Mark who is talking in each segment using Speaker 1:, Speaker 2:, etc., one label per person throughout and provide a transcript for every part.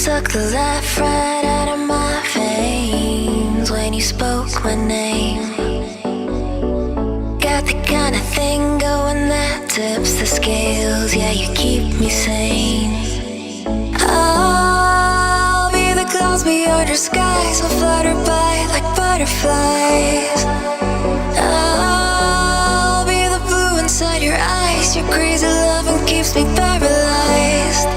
Speaker 1: Suck the life right out of my veins when you spoke my name. Got the kind of thing going that tips the scales. Yeah, you keep me sane. I'll be the clouds beyond your skies. I'll flutter by like butterflies. I'll be the blue inside your eyes. Your crazy loving keeps me paralyzed.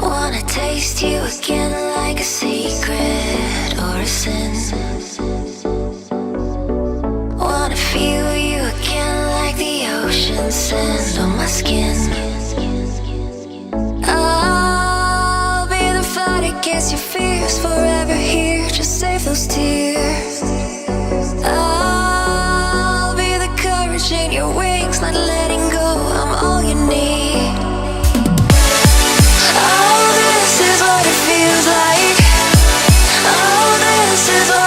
Speaker 1: Wanna taste you again like a secret or a sin. Wanna feel you again like the ocean sand on my skin. I'll be the fight against your fears, forever here, just save those tears. I'll be the courage in your wings, not letting go, I'm all you need. This is what it feels like. Oh, this is what